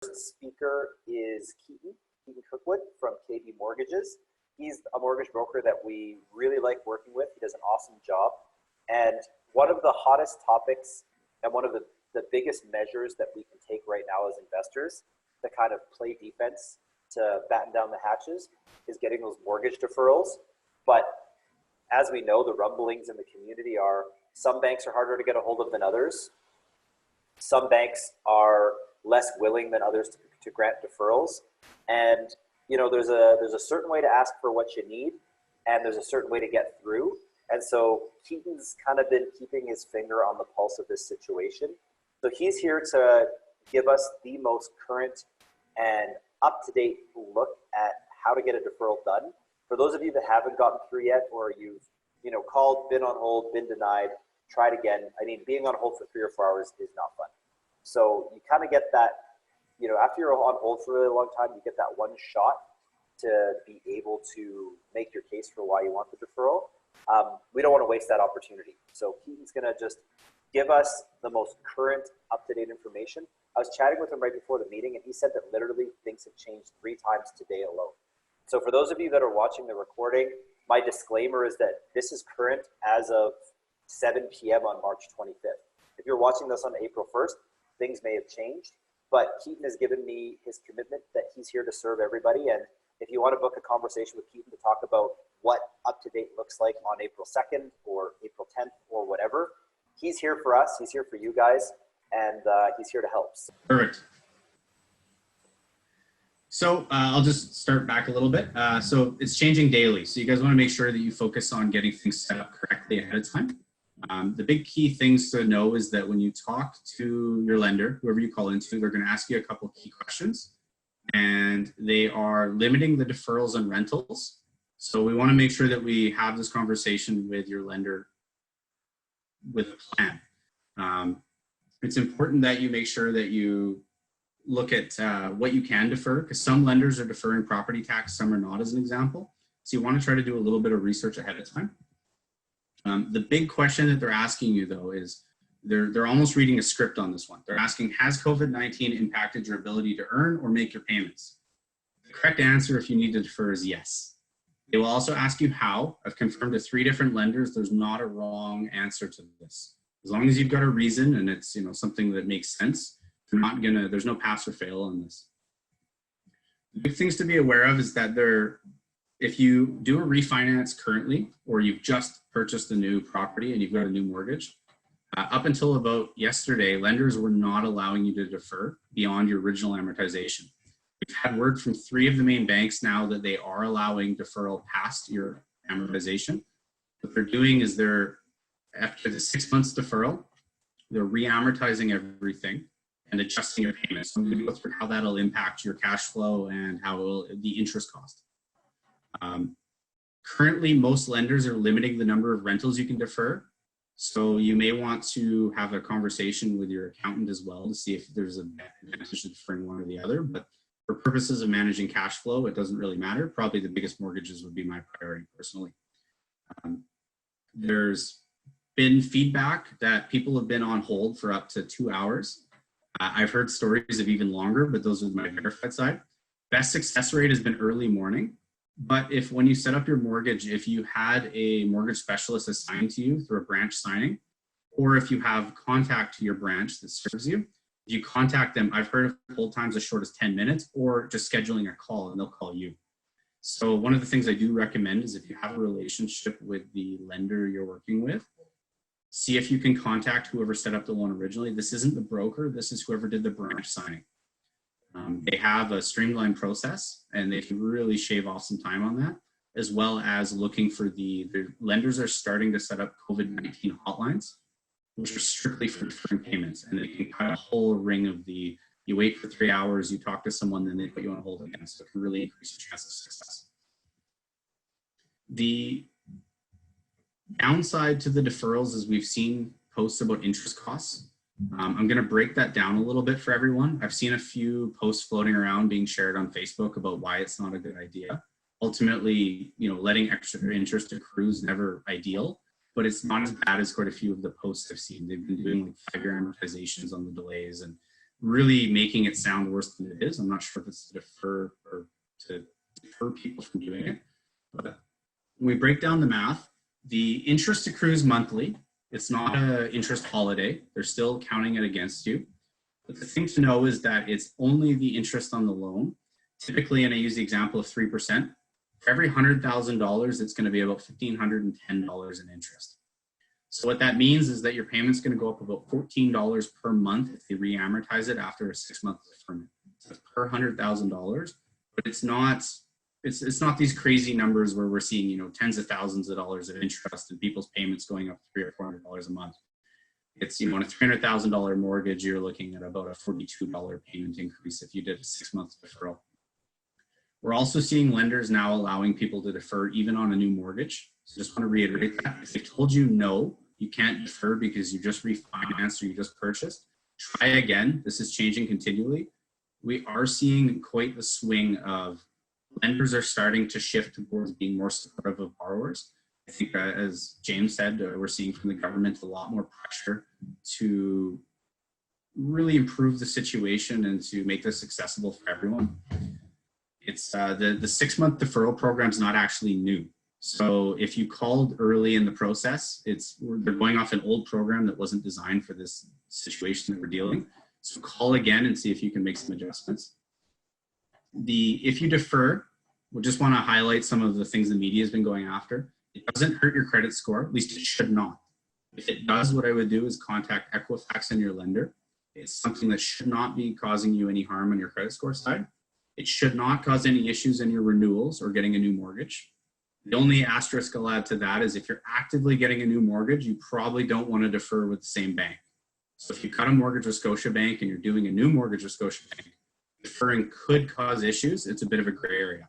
Speaker is Keaton Kirkwood from K&B Mortgages. He's a mortgage broker that we really like working with. He does an awesome job. And one of the hottest topics and one of the biggest measures that we can take right now as investors to kind of play defense, to batten down the hatches, is getting those mortgage deferrals. But as we know, the rumblings in the community are some banks are harder to get a hold of than others. Some banks are less willing than others to grant deferrals. And you know, there's a certain way to ask for what you need, and there's a certain way to get through. And so Keaton's kind of been keeping his finger on the pulse of this situation. So he's here to give us the most current and up-to-date look at how to get a deferral done. For those of you that haven't gotten through yet, or you've called, been on hold, been denied, tried again. I mean, being on hold for 3 or 4 hours is not fun. So you kind of get that, after you're on hold for a really long time, you get that one shot to be able to make your case for why you want the deferral. We don't want to waste that opportunity. So Keaton's going to just give us the most current, up-to-date information. I was chatting with him right before the meeting, and he said that literally things have changed 3 times today alone. So for those of you that are watching the recording, my disclaimer is that this is current as of 7 p.m. on March 25th. If you're watching this on April 1st, things may have changed, but Keaton has given me his commitment that he's here to serve everybody. And if you want to book a conversation with Keaton to talk about what up-to-date looks like on April 2nd or April 10th or whatever, he's here for us, he's here for you guys, and he's here to help. Perfect. So I'll just start back a little bit. So it's changing daily. So you guys want to make sure that you focus on getting things set up correctly ahead of time. The big key things to know is that when you talk to your lender, whoever you call into, they're going to ask you a couple of key questions, and they are limiting the deferrals and rentals. So we want to make sure that we have this conversation with your lender with a plan. It's important that you make sure that you look at what you can defer, because some lenders are deferring property tax, some are not, as an example. So you want to try to do a little bit of research ahead of time. The big question that they're asking you, though, is they're almost reading a script on this one. They're asking, has COVID-19 impacted your ability to earn or make your payments? The correct answer, if you need to defer, is yes. They will also ask you how. I've confirmed to 3 different lenders. There's not a wrong answer to this. As long as you've got a reason and it's something that makes sense, there's no pass or fail on this. The big things to be aware of is that if you do a refinance currently, or you've just purchased a new property and you've got a new mortgage, up until about yesterday, lenders were not allowing you to defer beyond your original amortization. We've had word from 3 of the main banks now that they are allowing deferral past your amortization. What they're doing is after the 6 months deferral, they're re-amortizing everything and adjusting your payments. So I'm going to go through how that'll impact your cash flow and how the interest cost. Currently, most lenders are limiting the number of rentals you can defer. So you may want to have a conversation with your accountant as well to see if there's an advantage to deferring one or the other. But for purposes of managing cash flow, it doesn't really matter. Probably the biggest mortgages would be my priority personally. There's been feedback that people have been on hold for up to 2 hours. I've heard stories of even longer, but those are my verified side. Best success rate has been early morning. But when you set up your mortgage, if you had a mortgage specialist assigned to you through a branch signing, or if you have contact to your branch that serves you, if you contact them, I've heard of hold times as short as 10 minutes, or just scheduling a call and they'll call you. So one of the things I do recommend is if you have a relationship with the lender you're working with, see if you can contact whoever set up the loan originally. This isn't the broker, this is whoever did the branch signing. They have a streamlined process and they can really shave off some time on that, as well as looking for the lenders are starting to set up COVID-19 hotlines, which are strictly for deferring payments. And they can cut a whole ring of you wait for 3 hours, you talk to someone, then they put you on hold again. So it can really increase your chance of success. The downside to the deferrals is we've seen posts about interest costs. I'm going to break that down a little bit for everyone. I've seen a few posts floating around being shared on Facebook about why it's not a good idea. Ultimately, letting extra interest accrue is never ideal, but it's not as bad as quite a few of the posts I've seen. They've been doing like 5-year amortizations on the delays, and really making it sound worse than it is. I'm not sure if it's to defer or to deter people from doing it. But when we break down the math, the interest accrues monthly. It's not an interest holiday. They're still counting it against you. But the thing to know is that it's only the interest on the loan. Typically, and I use the example of 3%, for every $100,000, it's going to be about $1,510 in interest. So what that means is that your payment's going to go up about $14 per month if they re-amortize it after a 6-month deferment. So it's per $100,000, but it's not these crazy numbers where we're seeing, you know, tens of thousands of dollars of interest and people's payments going up $300 or $400 a month. It's, you know, on a $300,000 mortgage, you're looking at about a $42 payment increase if you did a 6-month deferral. We're also seeing lenders now allowing people to defer even on a new mortgage. So just want to reiterate that. If they told you no, you can't defer because you just refinanced or you just purchased, try again. This is changing continually. We are seeing quite the swing of lenders are starting to shift towards being more supportive of borrowers. I think as James said, we're seeing from the government a lot more pressure to really improve the situation and to make this accessible for everyone. It's the 6-month deferral program is not actually new. So if you called early in the process, they're going off an old program that wasn't designed for this situation that we're dealing. So call again and see if you can make some adjustments. If you defer, we'll just want to highlight some of the things the media has been going after. It doesn't hurt your credit score, at least it should not. If it does, what I would do is contact Equifax and your lender. It's something that should not be causing you any harm on your credit score side. It should not cause any issues in your renewals or getting a new mortgage. The only asterisk I'll add to that is if you're actively getting a new mortgage, you probably don't want to defer with the same bank. So if you cut a mortgage with Scotiabank and you're doing a new mortgage with Scotiabank, deferring could cause issues. It's a bit of a gray area.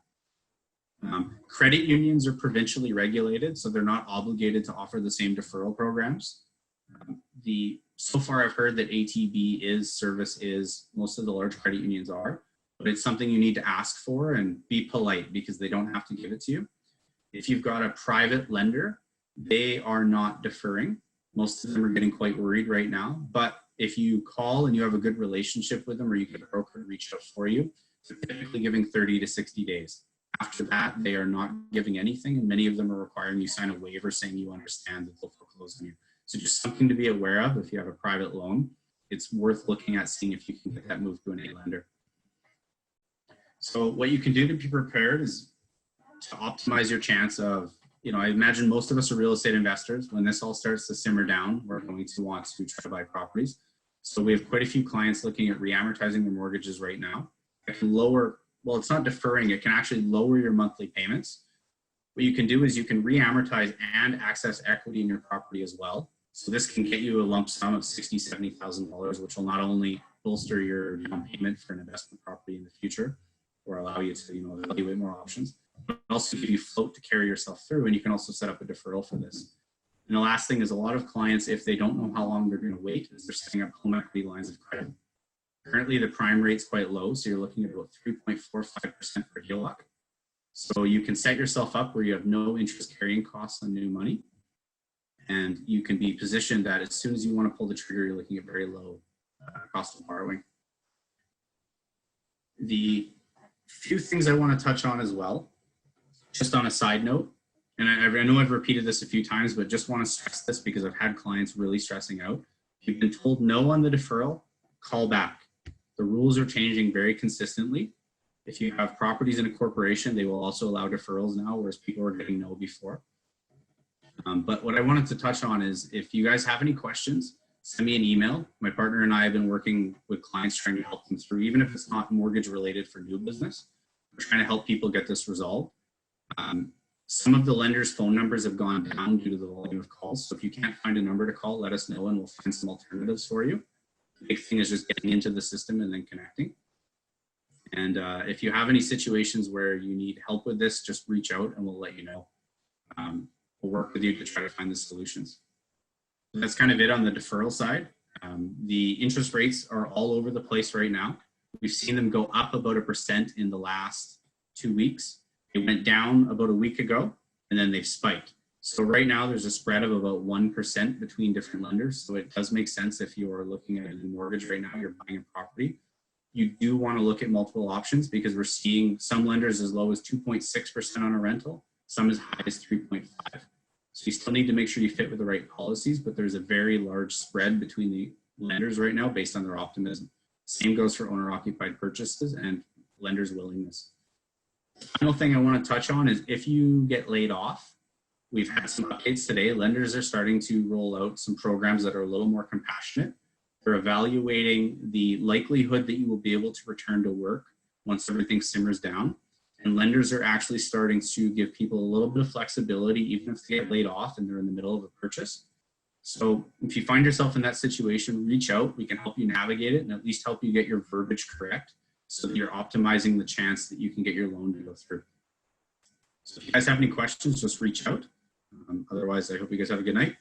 Credit unions are provincially regulated, so they're not obligated to offer the same deferral programs. So far I've heard that ATB service is, most of the large credit unions are, but it's something you need to ask for and be polite because they don't have to give it to you. If you've got a private lender, they are not deferring. Most of them are getting quite worried right now, but if you call and you have a good relationship with them or you get a broker to reach out for you, they're typically giving 30 to 60 days. After that, they are not giving anything, and many of them are requiring you sign a waiver saying you understand that they'll foreclose on you. So just something to be aware of if you have a private loan. It's worth looking at seeing if you can get that moved to an A lender. So what you can do to be prepared is to optimize your chance of, you know, I imagine most of us are real estate investors. When this all starts to simmer down, we're going to want to try to buy properties. So we have quite a few clients looking at re-amortizing their mortgages right now. It can lower, well, it's not deferring, it can actually lower your monthly payments. What you can do is you can re-amortize and access equity in your property as well. So this can get you a lump sum of $60,000, $70,000, which will not only bolster your down payment for an investment property in the future, or allow you to, you know, evaluate more options, but also give you float to carry yourself through, and you can also set up a deferral for this. And the last thing is a lot of clients, if they don't know how long they're going to wait, is they're setting up home equity lines of credit. Currently, the prime rate's quite low, so you're looking at about 3.45% per HELOC. So you can set yourself up where you have no interest carrying costs on new money, and you can be positioned that as soon as you want to pull the trigger, you're looking at very low cost of borrowing. The few things I want to touch on as well, just on a side note, and I know I've repeated this a few times, but just want to stress this because I've had clients really stressing out. If you've been told no on the deferral, call back. The rules are changing very consistently. If you have properties in a corporation, they will also allow deferrals now, whereas people were getting no before. But what I wanted to touch on is if you guys have any questions, send me an email. My partner and I have been working with clients trying to help them through, even if it's not mortgage related for new business. We're trying to help people get this resolved. Some of the lenders' phone numbers have gone down due to the volume of calls. So if you can't find a number to call, let us know and we'll find some alternatives for you. The big thing is just getting into the system and then connecting. And if you have any situations where you need help with this, just reach out and we'll let you know. We'll work with you to try to find the solutions. So that's kind of it on the deferral side. The interest rates are all over the place right now. We've seen them go up about 1% in the last 2 weeks. It went down about a week ago, and then they've spiked. So right now there's a spread of about 1% between different lenders. So it does make sense if you're looking at a mortgage right now, you're buying a property. You do want to look at multiple options because we're seeing some lenders as low as 2.6% on a rental, some as high as 3.5. So you still need to make sure you fit with the right policies, but there's a very large spread between the lenders right now based on their optimism. Same goes for owner-occupied purchases and lenders' willingness. The final thing I want to touch on is if you get laid off, we've had some updates today. Lenders are starting to roll out some programs that are a little more compassionate. They're evaluating the likelihood that you will be able to return to work once everything simmers down. And lenders are actually starting to give people a little bit of flexibility, even if they get laid off and they're in the middle of a purchase. So if you find yourself in that situation, reach out. We can help you navigate it and at least help you get your verbiage correct so that you're optimizing the chance that you can get your loan to go through. So if you guys have any questions, just reach out. Otherwise, I hope you guys have a good night.